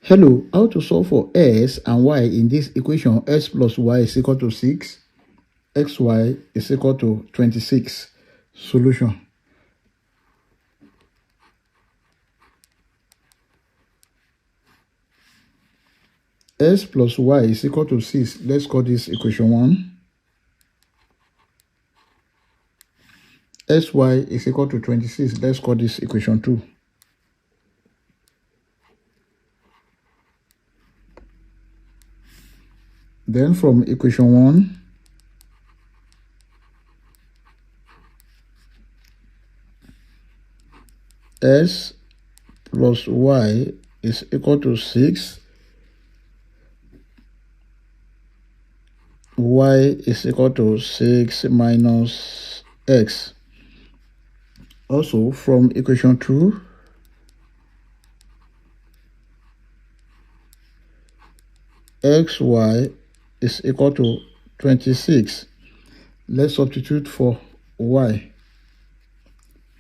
Hello, how to solve for s and y in this equation? S plus y is equal to 6, xy is equal to 26. Solution. S plus y is equal to 6. Let's call this equation 1. Sy is equal to 26. Let's call this equation 2. Then from equation 1, s plus y is equal to 6. Y is equal to 6 minus x. Also from equation 2, xy is equal to 26. Let's substitute for y.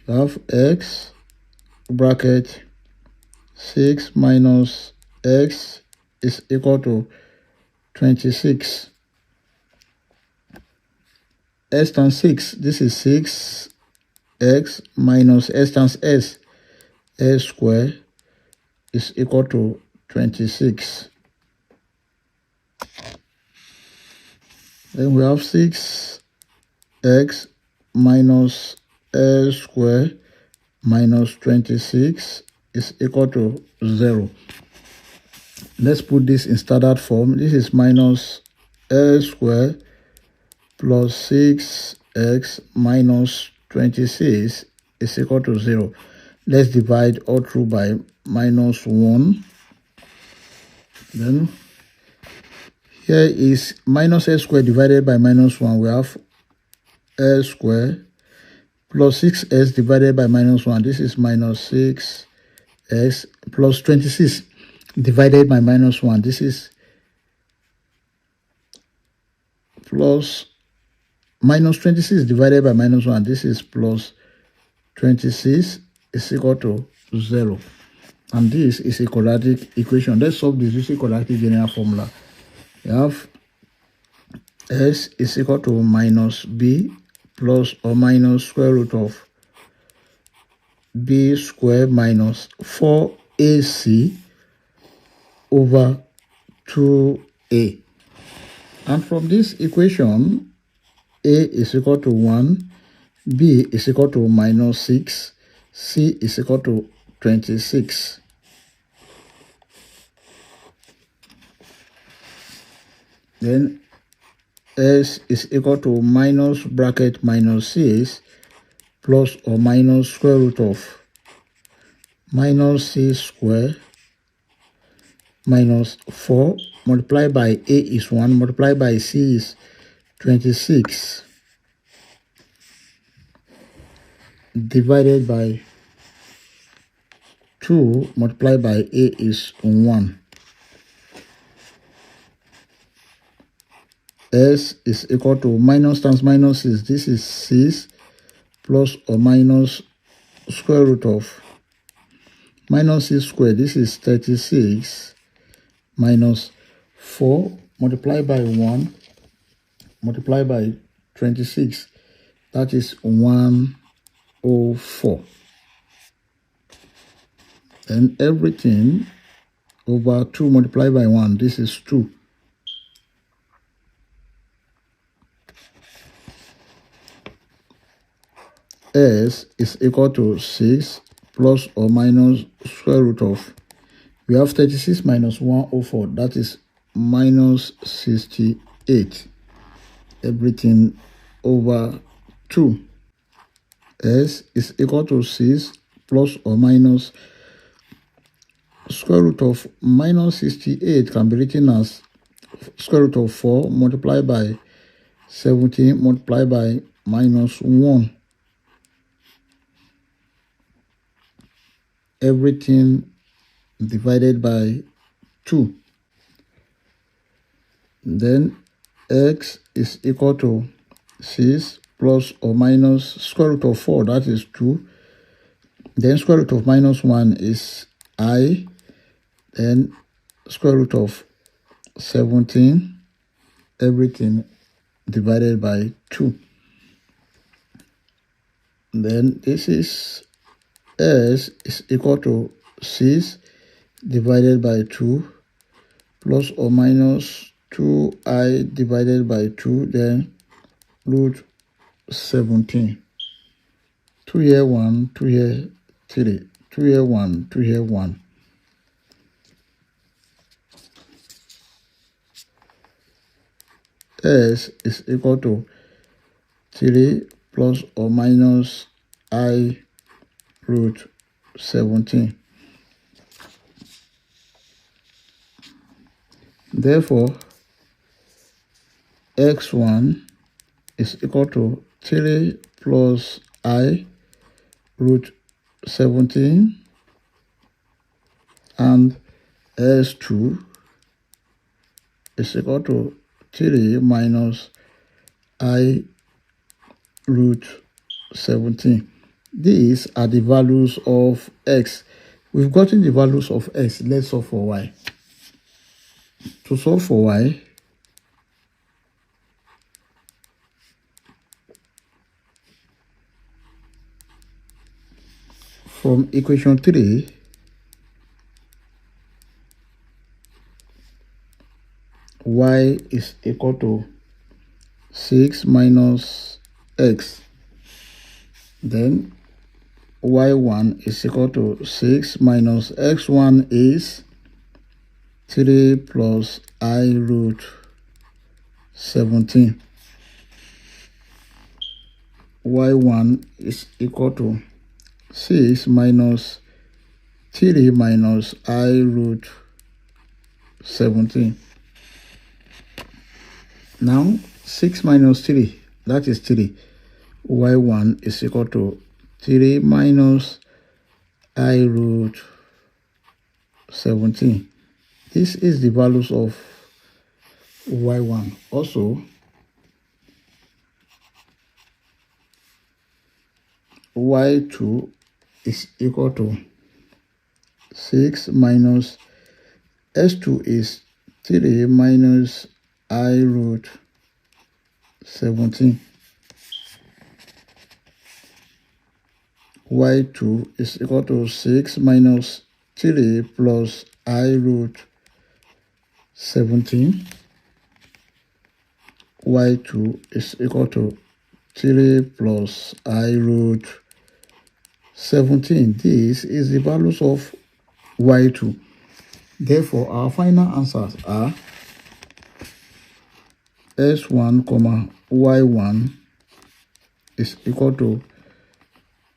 We have x bracket 6 minus x is equal to 26. S times 6, this is 6x minus s times s. S square is equal to 26. Then we have 6x minus s square minus 26 is equal to 0. Let's put this in standard form. This is minus s square plus 6x minus 26 is equal to 0. Let's divide all through by minus 1. Then here is minus s squared divided by minus 1. We have s squared plus 6s divided by minus 1. This is minus 6s plus 26 divided by minus 1. This is plus minus 26 divided by minus 1. This is plus 26 is equal to 0. And this is a quadratic equation. Let's solve this using quadratic general formula. We have s is equal to minus b plus or minus square root of b squared minus 4ac over 2a. And from this equation, a is equal to 1, b is equal to minus 6, c is equal to 26. Then s is equal to minus bracket minus 6 plus or minus square root of minus 6 square minus 4 multiplied by a is 1 multiplied by c is 26 divided by 2 multiplied by a is 1. S is equal to minus times minus is, this is 6 plus or minus square root of minus 6 squared, this is 36 minus 4 multiplied by 1 multiplied by 26, that is 104. And everything over 2 multiplied by 1, this is 2. S is equal to 6 plus or minus square root of, we have 36 minus 104, that is minus 68. Everything over 2. S is equal to 6 plus or minus square root of minus 68 can be written as square root of 4 multiplied by 17 multiplied by minus 1. Everything divided by 2. Then x is equal to 6 plus or minus square root of 4, that is 2. Then square root of minus 1 is I. Then square root of 17, everything divided by 2. Then this is s is equal to 6 divided by 2 plus or minus 2i divided by 2, then root 17. 2 here 1, 2 here 3, 2 here 1, 2 here 1. S is equal to 3 plus or minus I root 17. Therefore, x1 is equal to 3 plus I root 17, and s2 is equal to 3 minus I root 17. These are the values of x. We've gotten the values of x. Let's solve for y. To solve for y, from equation 3, y is equal to 6 minus x. Then y1 is equal to 6 minus x1 is 3 plus I root 17. y1 is equal to 6 minus 3 minus I root 17. Now 6 minus 3, that is 3. y1 is equal to 3 minus I root 17. This is the values of y1. Also, y2 is equal to 6 minus s2 is 3 minus I root 17. y2 is equal to 6 minus 3 plus I root 17. y2 is equal to 3 plus I root 17. This is the values of y2. Therefore, our final answers are s1, y1 is equal to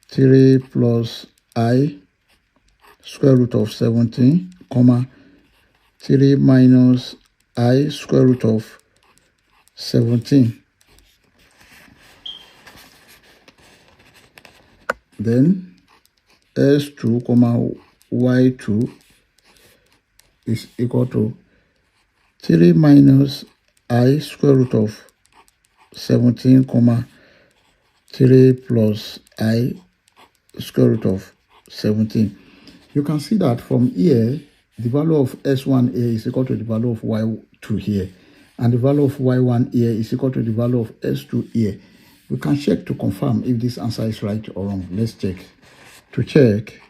3 plus I square root of 17, 3 minus I square root of 17. Then s2, y2 is equal to 3 minus I square root of 17, 3 plus I square root of 17. You can see that from here, the value of s1 here is equal to the value of y2 here, and the value of y1 here is equal to the value of s2 here. We can check to confirm if this answer is right or wrong. Let's check. To check,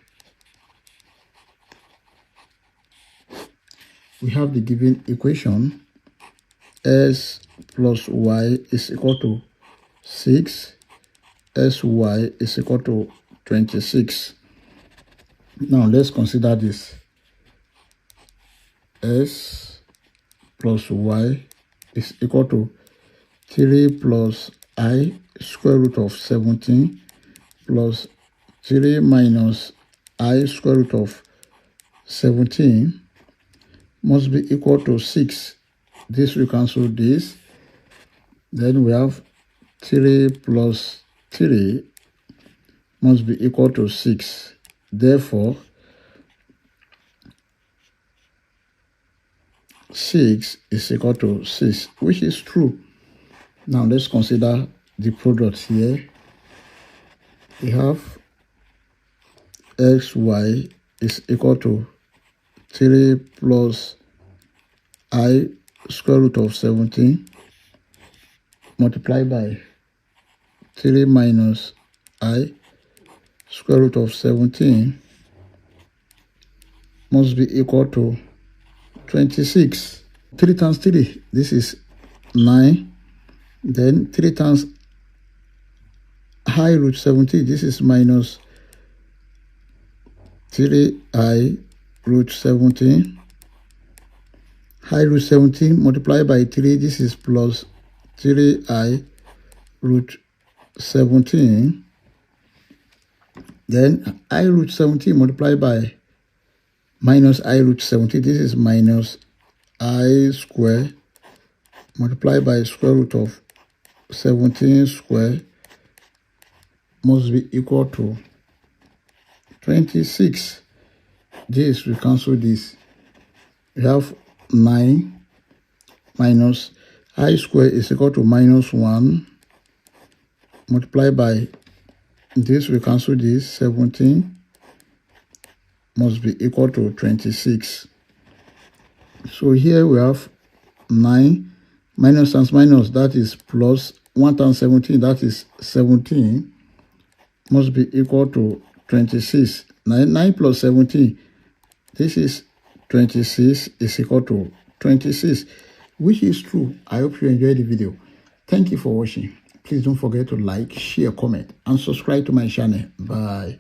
we have the given equation. S plus y is equal to 6. Sy is equal to 26. Now let's consider this. S plus y is equal to 3 plus I square root of 17 plus 3 minus I square root of 17 must be equal to 6. This will cancel this. Then we have 3 plus 3 must be equal to 6. Therefore, 6 is equal to 6, which is true. Now let's consider the product here. We have xy is equal to 3 plus I square root of 17 multiplied by 3 minus I square root of 17 must be equal to 26. 3 times 3, this is 9. Then 3 times I root 17, this is minus 3I root 17. I root 17 multiplied by 3, this is plus 3I root 17. Then I root 17 multiplied by minus I root 17, this is minus I square multiplied by square root of 17 square must be equal to 26. This, we cancel this. We have 9 minus I square is equal to minus 1 multiplied by this, we cancel this, 17 must be equal to 26. So here we have 9 minus times minus, that is plus 1 times 17, that is 17 must be equal to 26. 9 plus 17, this is 26 is equal to 26, which is true. I hope you enjoyed the video. Thank you for watching. Please don't forget to like, share, comment, and subscribe to my channel. Bye.